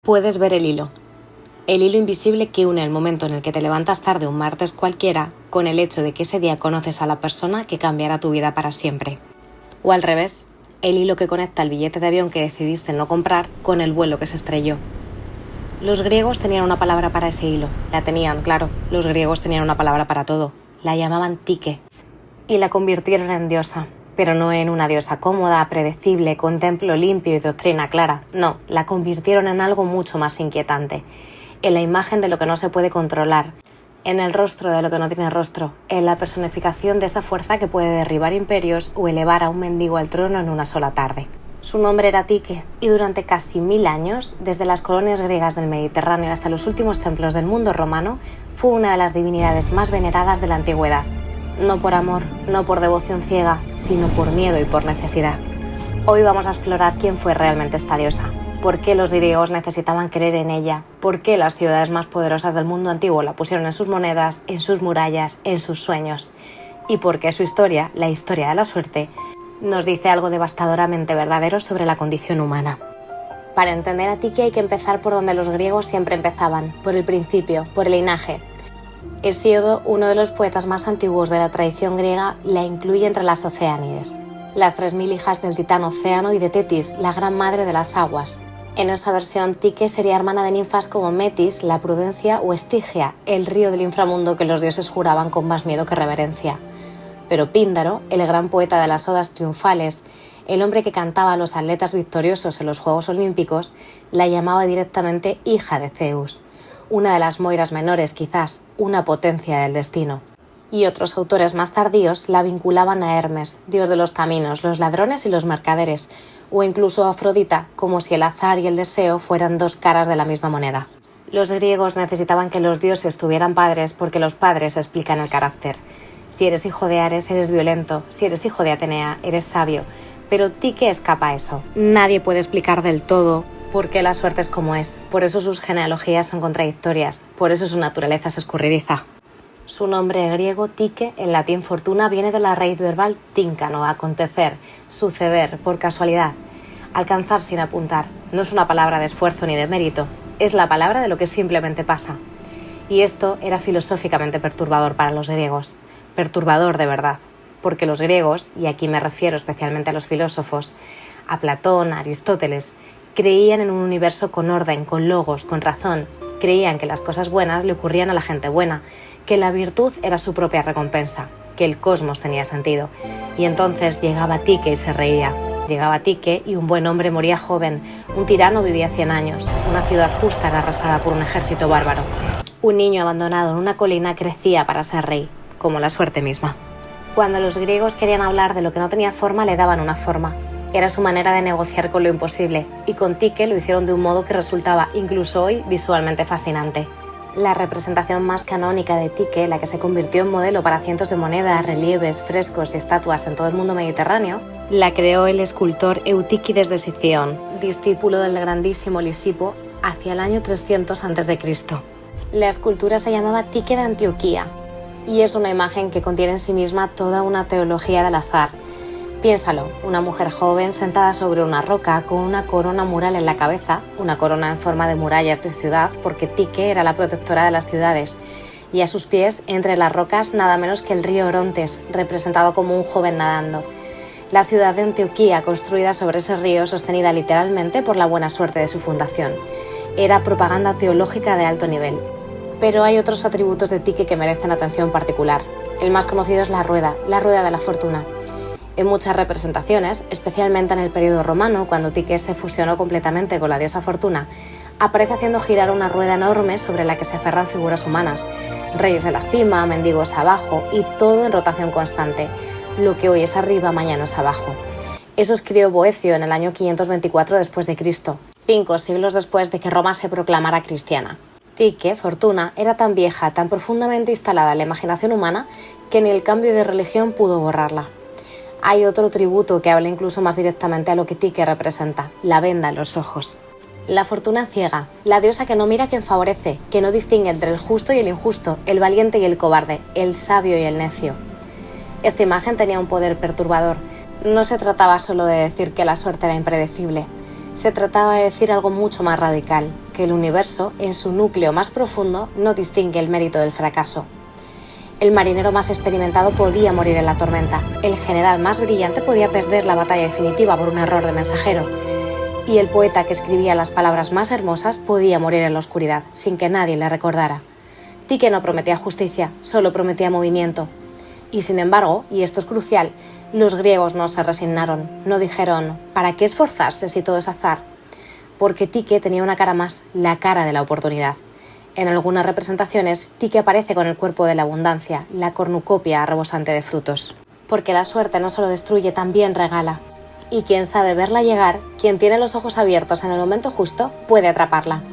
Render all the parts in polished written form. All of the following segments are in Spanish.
Puedes ver el hilo invisible que une el momento en el que te levantas tarde un martes cualquiera con el hecho de que ese día conoces a la persona que cambiará tu vida para siempre. O al revés, el hilo que conecta el billete de avión que decidiste no comprar con el vuelo que se estrelló. Los griegos tenían una palabra para ese hilo. La tenían, claro. Los griegos tenían una palabra para todo. La llamaban Tike. Y la convirtieron en diosa. Pero no en una diosa cómoda, predecible, con templo limpio y doctrina clara. No, la convirtieron en algo mucho más inquietante. En la imagen de lo que no se puede controlar. En el rostro de lo que no tiene rostro. En la personificación de esa fuerza que puede derribar imperios o elevar a un mendigo al trono en una sola tarde. Su nombre era Tike, y durante casi 1000 años, desde las colonias griegas del Mediterráneo hasta los últimos templos del mundo romano, fue una de las divinidades más veneradas de la antigüedad. No por amor, no por devoción ciega, sino por miedo y por necesidad. Hoy vamos a explorar quién fue realmente esta diosa, por qué los griegos necesitaban creer en ella, por qué las ciudades más poderosas del mundo antiguo la pusieron en sus monedas, en sus murallas, en sus sueños, y por qué su historia, la historia de la suerte, nos dice algo devastadoramente verdadero sobre la condición humana. Para entender a Tike hay que empezar por donde los griegos siempre empezaban, por el principio, por el linaje. Hesíodo, uno de los poetas más antiguos de la tradición griega, la incluye entre las Océanides, las 3000 hijas del titán Océano y de Tetis, la gran madre de las aguas. En esa versión, Tike sería hermana de ninfas como Metis, la prudencia, o Estigia, el río del inframundo que los dioses juraban con más miedo que reverencia. Pero Píndaro, el gran poeta de las odas triunfales, el hombre que cantaba a los atletas victoriosos en los Juegos Olímpicos, la llamaba directamente hija de Zeus, una de las Moiras menores quizás, una potencia del destino. Y otros autores más tardíos la vinculaban a Hermes, dios de los caminos, los ladrones y los mercaderes, o incluso a Afrodita, como si el azar y el deseo fueran dos caras de la misma moneda. Los griegos necesitaban que los dioses tuvieran padres porque los padres explican el carácter. Si eres hijo de Ares, eres violento. Si eres hijo de Atenea, eres sabio. Pero Tike escapa a eso. Nadie puede explicar del todo por qué la suerte es como es. Por eso sus genealogías son contradictorias. Por eso su naturaleza es escurridiza. Su nombre griego, Tike, en latín fortuna, viene de la raíz verbal tíncano, acontecer, suceder, por casualidad. Alcanzar sin apuntar. No es una palabra de esfuerzo ni de mérito. Es la palabra de lo que simplemente pasa. Y esto era filosóficamente perturbador para los griegos. Perturbador de verdad, porque los griegos, y aquí me refiero especialmente a los filósofos, a Platón, a Aristóteles, creían en un universo con orden, con logos, con razón. Creían que las cosas buenas le ocurrían a la gente buena, que la virtud era su propia recompensa, que el cosmos tenía sentido. Y entonces llegaba Tike y se reía. Llegaba Tike y un buen hombre moría joven, un tirano vivía 100 años, una ciudad justa era arrasada por un ejército bárbaro. Un niño abandonado en una colina crecía para ser rey, como la suerte misma. Cuando los griegos querían hablar de lo que no tenía forma, le daban una forma. Era su manera de negociar con lo imposible, y con Tike lo hicieron de un modo que resultaba, incluso hoy, visualmente fascinante. La representación más canónica de Tike, la que se convirtió en modelo para cientos de monedas, relieves, frescos y estatuas en todo el mundo mediterráneo, la creó el escultor Eutíquides de Sición, discípulo del grandísimo Lisipo, hacia el año 300 a.C. La escultura se llamaba Tike de Antioquía, y es una imagen que contiene en sí misma toda una teología del azar. Piénsalo, una mujer joven sentada sobre una roca con una corona mural en la cabeza, una corona en forma de murallas de ciudad porque Tike era la protectora de las ciudades, y a sus pies, entre las rocas, nada menos que el río Orontes, representado como un joven nadando. La ciudad de Antioquía, construida sobre ese río, sostenida literalmente por la buena suerte de su fundación. Era propaganda teológica de alto nivel. Pero hay otros atributos de Tike que merecen atención particular. El más conocido es la rueda de la fortuna. En muchas representaciones, especialmente en el periodo romano, cuando Tike se fusionó completamente con la diosa Fortuna, aparece haciendo girar una rueda enorme sobre la que se aferran figuras humanas, reyes en la cima, mendigos abajo, y todo en rotación constante. Lo que hoy es arriba, mañana es abajo. Eso escribió Boecio en el año 524 después de Cristo, 5 siglos después de que Roma se proclamara cristiana. Tike, Fortuna, era tan vieja, tan profundamente instalada en la imaginación humana, que ni el cambio de religión pudo borrarla. Hay otro tributo que habla incluso más directamente a lo que Tike representa, la venda en los ojos. La fortuna ciega, la diosa que no mira a quien favorece, que no distingue entre el justo y el injusto, el valiente y el cobarde, el sabio y el necio. Esta imagen tenía un poder perturbador. No se trataba solo de decir que la suerte era impredecible. Se trataba de decir algo mucho más radical, que el universo, en su núcleo más profundo, no distingue el mérito del fracaso. El marinero más experimentado podía morir en la tormenta, el general más brillante podía perder la batalla definitiva por un error de mensajero, y el poeta que escribía las palabras más hermosas podía morir en la oscuridad, sin que nadie le recordara. Tike no prometía justicia, solo prometía movimiento. Y sin embargo, y esto es crucial, los griegos no se resignaron, no dijeron ¿para qué esforzarse si todo es azar? Porque Tike tenía una cara más, la cara de la oportunidad. En algunas representaciones, Tike aparece con el cuerpo de la abundancia, la cornucopia rebosante de frutos. Porque la suerte no solo destruye, también regala. Y quien sabe verla llegar, quien tiene los ojos abiertos en el momento justo, puede atraparla.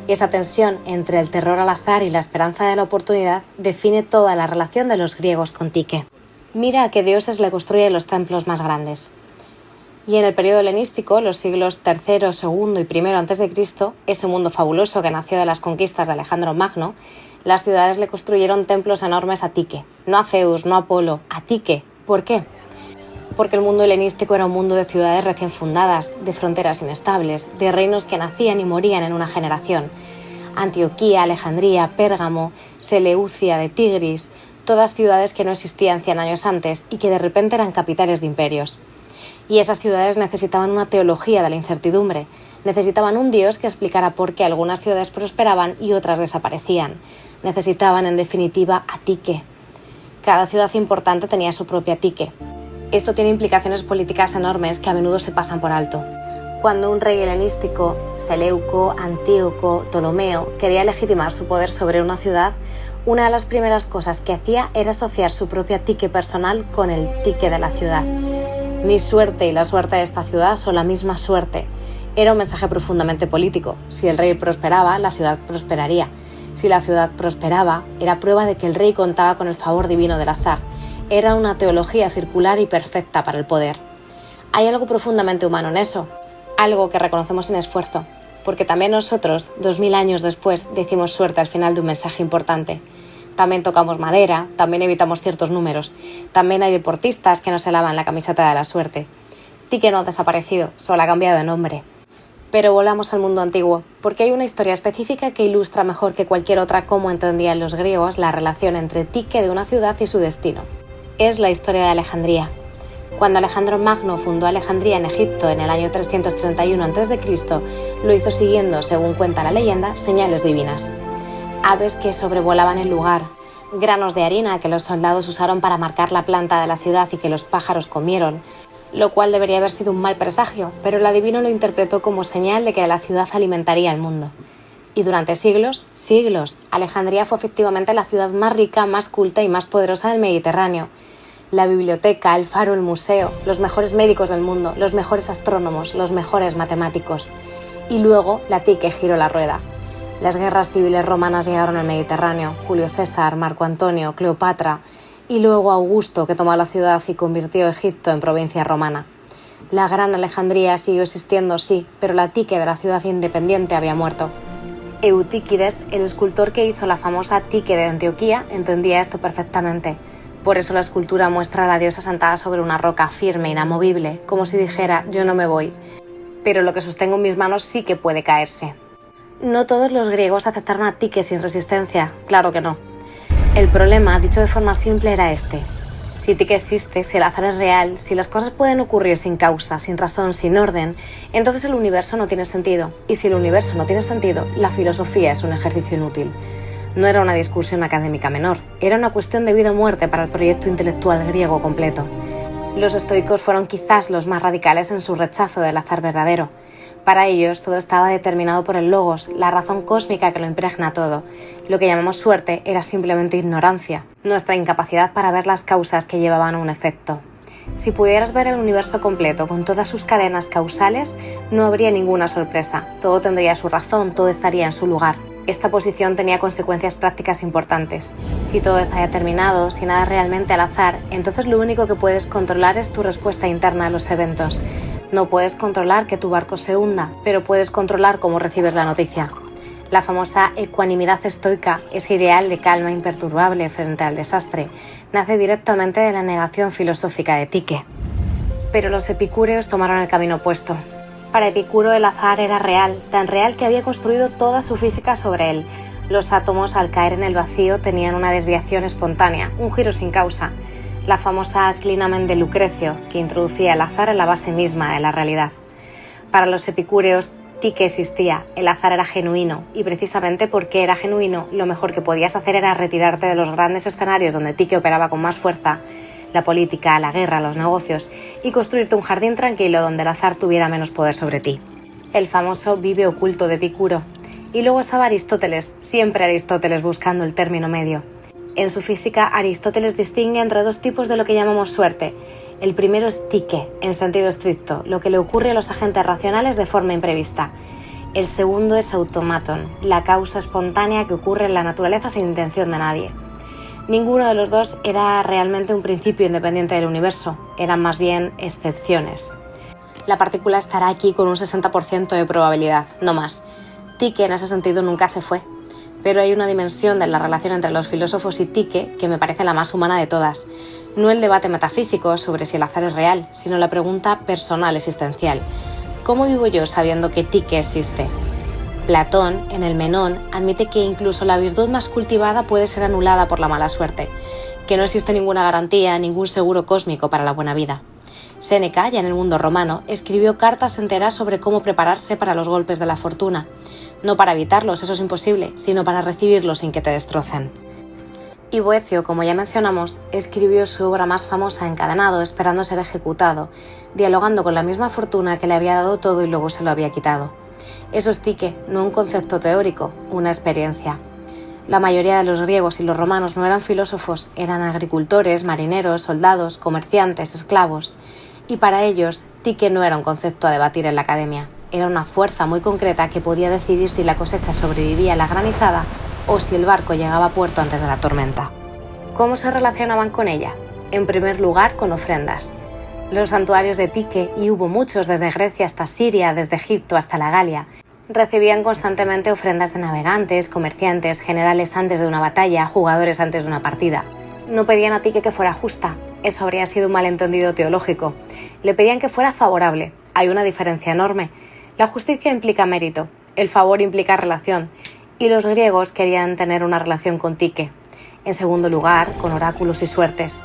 Esa tensión entre el terror al azar y la esperanza de la oportunidad define toda la relación de los griegos con Tike. Mira a qué dioses le construyen los templos más grandes. Y en el periodo helenístico, los siglos III, II y I a.C., ese mundo fabuloso que nació de las conquistas de Alejandro Magno, las ciudades le construyeron templos enormes a Tike, no a Zeus, no a Apolo, a Tike. ¿Por qué? Porque el mundo helenístico era un mundo de ciudades recién fundadas, de fronteras inestables, de reinos que nacían y morían en una generación. Antioquía, Alejandría, Pérgamo, Seleucia de Tigris, todas ciudades que no existían 100 años antes y que de repente eran capitales de imperios. Y esas ciudades necesitaban una teología de la incertidumbre, necesitaban un dios que explicara por qué algunas ciudades prosperaban y otras desaparecían. Necesitaban, en definitiva, a Tike. Cada ciudad importante tenía su propia Tike. Esto tiene implicaciones políticas enormes que a menudo se pasan por alto. Cuando un rey helenístico, Seleuco, Antíoco, Ptolomeo, quería legitimar su poder sobre una ciudad, una de las primeras cosas que hacía era asociar su propia Tike personal con el Tike de la ciudad. Mi suerte y la suerte de esta ciudad son la misma suerte. Era un mensaje profundamente político. Si el rey prosperaba, la ciudad prosperaría. Si la ciudad prosperaba, era prueba de que el rey contaba con el favor divino del azar. Era una teología circular y perfecta para el poder. Hay algo profundamente humano en eso, algo que reconocemos sin esfuerzo, porque también nosotros, 2000 años después, decimos suerte al final de un mensaje importante. También tocamos madera, también evitamos ciertos números, también hay deportistas que no se lavan la camiseta de la suerte. Tike no ha desaparecido, solo ha cambiado de nombre. Pero volvamos al mundo antiguo, porque hay una historia específica que ilustra mejor que cualquier otra cómo entendían los griegos la relación entre Tike de una ciudad y su destino. Es la historia de Alejandría. Cuando Alejandro Magno fundó Alejandría en Egipto en el año 331 a.C., lo hizo siguiendo, según cuenta la leyenda, señales divinas. Aves que sobrevolaban el lugar, granos de harina que los soldados usaron para marcar la planta de la ciudad y que los pájaros comieron, lo cual debería haber sido un mal presagio, pero el adivino lo interpretó como señal de que la ciudad alimentaría el mundo. Y durante siglos, Alejandría fue efectivamente la ciudad más rica, más culta y más poderosa del Mediterráneo. La biblioteca, el faro, el museo, los mejores médicos del mundo, los mejores astrónomos, los mejores matemáticos. Y luego la Tike giró la rueda. Las guerras civiles romanas llegaron al Mediterráneo, Julio César, Marco Antonio, Cleopatra, y luego Augusto, que tomó la ciudad y convirtió Egipto en provincia romana. La gran Alejandría siguió existiendo, sí, pero la Tike de la ciudad independiente había muerto. Eutíquides, el escultor que hizo la famosa Tike de Antioquía, entendía esto perfectamente. Por eso la escultura muestra a la diosa sentada sobre una roca firme, inamovible, como si dijera, yo no me voy. Pero lo que sostengo en mis manos sí que puede caerse. No todos los griegos aceptaron a Tike sin resistencia, claro que no. El problema, dicho de forma simple, era este. Si Tike existe, si el azar es real, si las cosas pueden ocurrir sin causa, sin razón, sin orden, entonces el universo no tiene sentido. Y si el universo no tiene sentido, la filosofía es un ejercicio inútil. No era una discusión académica menor, era una cuestión de vida o muerte para el proyecto intelectual griego completo. Los estoicos fueron quizás los más radicales en su rechazo del azar verdadero. Para ellos todo estaba determinado por el logos, la razón cósmica que lo impregna todo. Lo que llamamos suerte era simplemente ignorancia, nuestra incapacidad para ver las causas que llevaban a un efecto. Si pudieras ver el universo completo con todas sus cadenas causales, no habría ninguna sorpresa, todo tendría su razón, todo estaría en su lugar. Esta posición tenía consecuencias prácticas importantes. Si todo está determinado, si nada es realmente al azar, entonces lo único que puedes controlar es tu respuesta interna a los eventos. No puedes controlar que tu barco se hunda, pero puedes controlar cómo recibes la noticia. La famosa ecuanimidad estoica, ese ideal de calma imperturbable frente al desastre, nace directamente de la negación filosófica de Tike. Pero los epicúreos tomaron el camino opuesto. Para Epicuro el azar era real, tan real que había construido toda su física sobre él. Los átomos al caer en el vacío tenían una desviación espontánea, un giro sin causa, la famosa clinamen de Lucrecio, que introducía el azar en la base misma de la realidad. Para los epicúreos, Tique existía, el azar era genuino, y precisamente porque era genuino, lo mejor que podías hacer era retirarte de los grandes escenarios donde Tique operaba con más fuerza, la política, la guerra, los negocios, y construirte un jardín tranquilo donde el azar tuviera menos poder sobre ti. El famoso vive oculto de Epicuro. Y luego estaba Aristóteles, siempre Aristóteles buscando el término medio. En su física, Aristóteles distingue entre dos tipos de lo que llamamos suerte. El primero es tique, en sentido estricto, lo que le ocurre a los agentes racionales de forma imprevista. El segundo es automaton, la causa espontánea que ocurre en la naturaleza sin intención de nadie. Ninguno de los dos era realmente un principio independiente del universo, eran más bien excepciones. La partícula estará aquí con un 60% de probabilidad, no más. Tique en ese sentido nunca se fue. Pero hay una dimensión de la relación entre los filósofos y Tique que me parece la más humana de todas. No el debate metafísico sobre si el azar es real, sino la pregunta personal existencial. ¿Cómo vivo yo sabiendo que Tique existe? Platón, en el Menón, admite que incluso la virtud más cultivada puede ser anulada por la mala suerte, que no existe ninguna garantía, ningún seguro cósmico para la buena vida. Séneca, ya en el mundo romano, escribió cartas enteras sobre cómo prepararse para los golpes de la fortuna. No para evitarlos, eso es imposible, sino para recibirlos sin que te destrocen. Y Boecio, como ya mencionamos, escribió su obra más famosa Encadenado, esperando ser ejecutado, dialogando con la misma fortuna que le había dado todo y luego se lo había quitado. Eso es Tique, no un concepto teórico, una experiencia. La mayoría de los griegos y los romanos no eran filósofos, eran agricultores, marineros, soldados, comerciantes, esclavos. Y para ellos, Tique no era un concepto a debatir en la academia. Era una fuerza muy concreta que podía decidir si la cosecha sobrevivía a la granizada o si el barco llegaba a puerto antes de la tormenta. ¿Cómo se relacionaban con ella? En primer lugar, con ofrendas. Los santuarios de Tique, y hubo muchos desde Grecia hasta Siria, desde Egipto hasta la Galia, recibían constantemente ofrendas de navegantes, comerciantes, generales antes de una batalla, jugadores antes de una partida. No pedían a Tique que fuera justa, eso habría sido un malentendido teológico. Le pedían que fuera favorable. Hay una diferencia enorme. La justicia implica mérito, el favor implica relación, y los griegos querían tener una relación con Tique. En segundo lugar, con oráculos y suertes.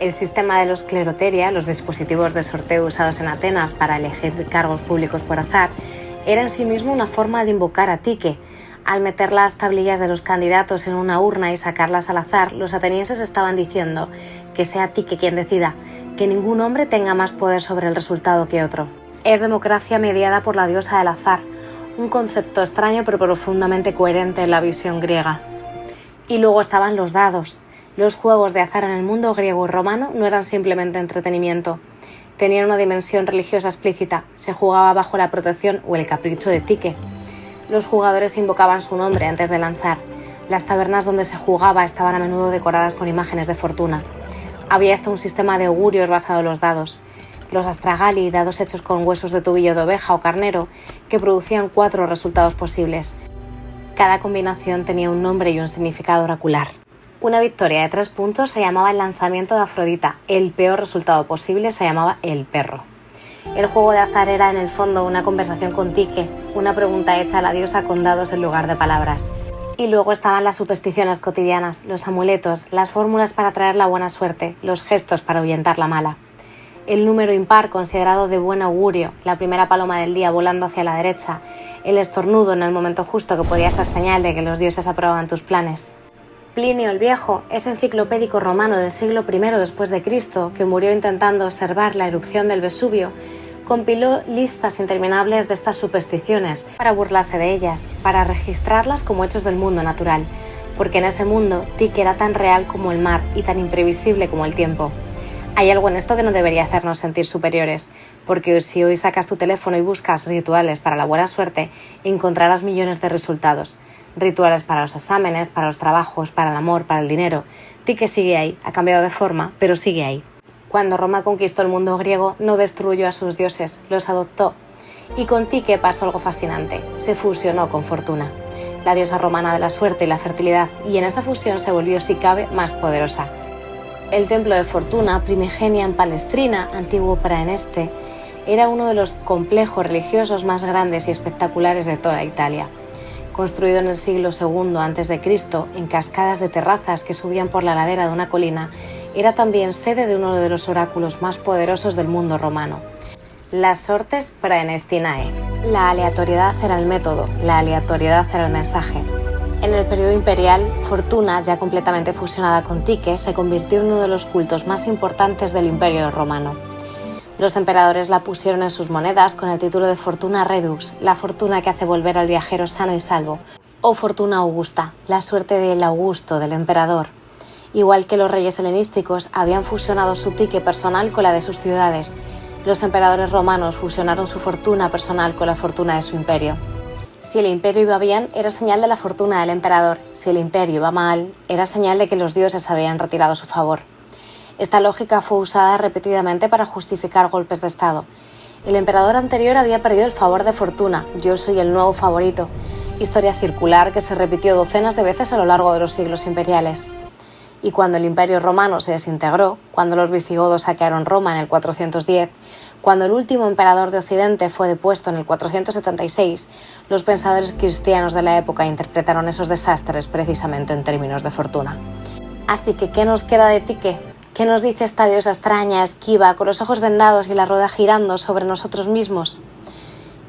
El sistema de los cleroteria, los dispositivos de sorteo usados en Atenas para elegir cargos públicos por azar, era en sí mismo una forma de invocar a Tique. Al meter las tablillas de los candidatos en una urna y sacarlas al azar, los atenienses estaban diciendo que sea Tique quien decida, que ningún hombre tenga más poder sobre el resultado que otro. Es democracia mediada por la diosa del azar, un concepto extraño pero profundamente coherente en la visión griega. Y luego estaban los dados. Los juegos de azar en el mundo griego y romano no eran simplemente entretenimiento. Tenían una dimensión religiosa explícita, se jugaba bajo la protección o el capricho de Tique. Los jugadores invocaban su nombre antes de lanzar. Las tabernas donde se jugaba estaban a menudo decoradas con imágenes de fortuna. Había hasta un sistema de augurios basado en los dados. Los astragali, dados hechos con huesos de tobillo de oveja o carnero, que producían 4 resultados posibles. Cada combinación tenía un nombre y un significado oracular. Una victoria de 3 puntos se llamaba el lanzamiento de Afrodita, el peor resultado posible se llamaba el perro. El juego de azar era en el fondo una conversación con Tique, una pregunta hecha a la diosa con dados en lugar de palabras. Y luego estaban las supersticiones cotidianas, los amuletos, las fórmulas para traer la buena suerte, los gestos para ahuyentar la mala. El número impar considerado de buen augurio, la primera paloma del día volando hacia la derecha, el estornudo en el momento justo que podía ser señal de que los dioses aprobaban tus planes. Plinio el Viejo, ese enciclopédico romano del siglo I después de Cristo, que murió intentando observar la erupción del Vesubio, compiló listas interminables de estas supersticiones para burlarse de ellas, para registrarlas como hechos del mundo natural, porque en ese mundo Tique era tan real como el mar y tan imprevisible como el tiempo. Hay algo en esto que no debería hacernos sentir superiores, porque si hoy sacas tu teléfono y buscas rituales para la buena suerte, encontrarás millones de resultados. Rituales para los exámenes, para los trabajos, para el amor, para el dinero. Tique sigue ahí, ha cambiado de forma, pero sigue ahí. Cuando Roma conquistó el mundo griego, no destruyó a sus dioses, los adoptó. Y con Tique pasó algo fascinante, se fusionó con Fortuna, la diosa romana de la suerte y la fertilidad, y en esa fusión se volvió, si cabe, más poderosa. El templo de Fortuna, primigenia en Palestrina, antiguo Praeneste, era uno de los complejos religiosos más grandes y espectaculares de toda Italia. Construido en el siglo II a.C., en cascadas de terrazas que subían por la ladera de una colina, era también sede de uno de los oráculos más poderosos del mundo romano, las Sortes Praenestinae. La aleatoriedad era el método, la aleatoriedad era el mensaje. En el periodo imperial, Fortuna, ya completamente fusionada con Tyche, se convirtió en uno de los cultos más importantes del Imperio romano. Los emperadores la pusieron en sus monedas con el título de Fortuna Redux, la fortuna que hace volver al viajero sano y salvo, o Fortuna Augusta, la suerte del Augusto, del emperador. Igual que los reyes helenísticos habían fusionado su Tyche personal con la de sus ciudades, los emperadores romanos fusionaron su fortuna personal con la fortuna de su imperio. Si el imperio iba bien, era señal de la fortuna del emperador. Si el imperio iba mal, era señal de que los dioses habían retirado su favor. Esta lógica fue usada repetidamente para justificar golpes de estado. El emperador anterior había perdido el favor de Fortuna, yo soy el nuevo favorito. Historia circular que se repitió docenas de veces a lo largo de los siglos imperiales. Y cuando el imperio romano se desintegró, cuando los visigodos saquearon Roma en el 410, cuando el último emperador de Occidente fue depuesto en el 476, los pensadores cristianos de la época interpretaron esos desastres precisamente en términos de fortuna. Así que, ¿qué nos queda de Tyche? ¿Qué nos dice esta diosa extraña, esquiva, con los ojos vendados y la rueda girando sobre nosotros mismos?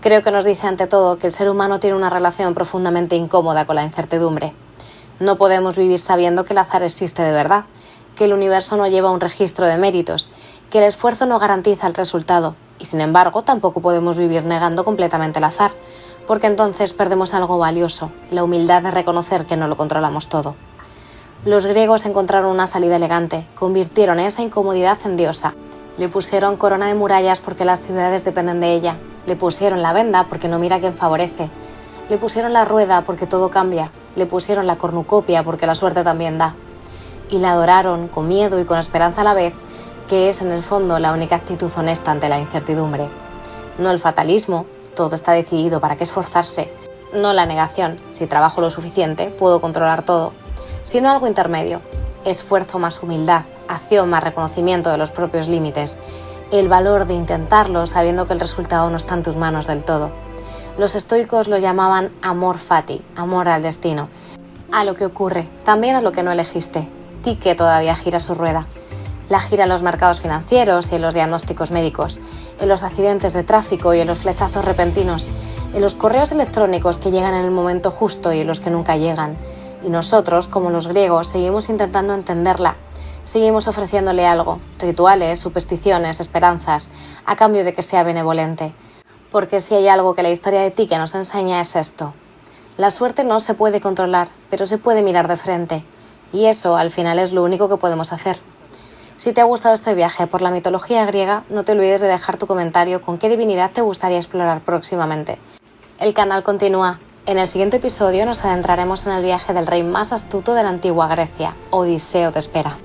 Creo que nos dice ante todo que el ser humano tiene una relación profundamente incómoda con la incertidumbre. No podemos vivir sabiendo que el azar existe de verdad, que el universo no lleva un registro de méritos, que el esfuerzo no garantiza el resultado, y sin embargo tampoco podemos vivir negando completamente el azar, porque entonces perdemos algo valioso, la humildad de reconocer que no lo controlamos todo. Los griegos encontraron una salida elegante, convirtieron esa incomodidad en diosa. Le pusieron corona de murallas porque las ciudades dependen de ella, le pusieron la venda porque no mira quien favorece, le pusieron la rueda porque todo cambia, le pusieron la cornucopia porque la suerte también da. Y la adoraron con miedo y con esperanza a la vez, que es en el fondo la única actitud honesta ante la incertidumbre. No el fatalismo, todo está decidido, ¿para qué esforzarse? No la negación, si trabajo lo suficiente, puedo controlar todo. Sino algo intermedio, esfuerzo más humildad, acción más reconocimiento de los propios límites, el valor de intentarlo sabiendo que el resultado no está en tus manos del todo. Los estoicos lo llamaban amor fati, amor al destino, a lo que ocurre, también a lo que no elegiste. Tyche todavía gira su rueda. La gira en los mercados financieros y en los diagnósticos médicos, en los accidentes de tráfico y en los flechazos repentinos, en los correos electrónicos que llegan en el momento justo y en los que nunca llegan. Y nosotros, como los griegos, seguimos intentando entenderla. Seguimos ofreciéndole algo, rituales, supersticiones, esperanzas, a cambio de que sea benevolente. Porque si hay algo que la historia de Tyche nos enseña es esto. La suerte no se puede controlar, pero se puede mirar de frente. Y eso, al final, es lo único que podemos hacer. Si te ha gustado este viaje por la mitología griega, no te olvides de dejar tu comentario con qué divinidad te gustaría explorar próximamente. El canal continúa. En el siguiente episodio nos adentraremos en el viaje del rey más astuto de la antigua Grecia. Odiseo te espera.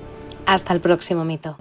Hasta el próximo mito.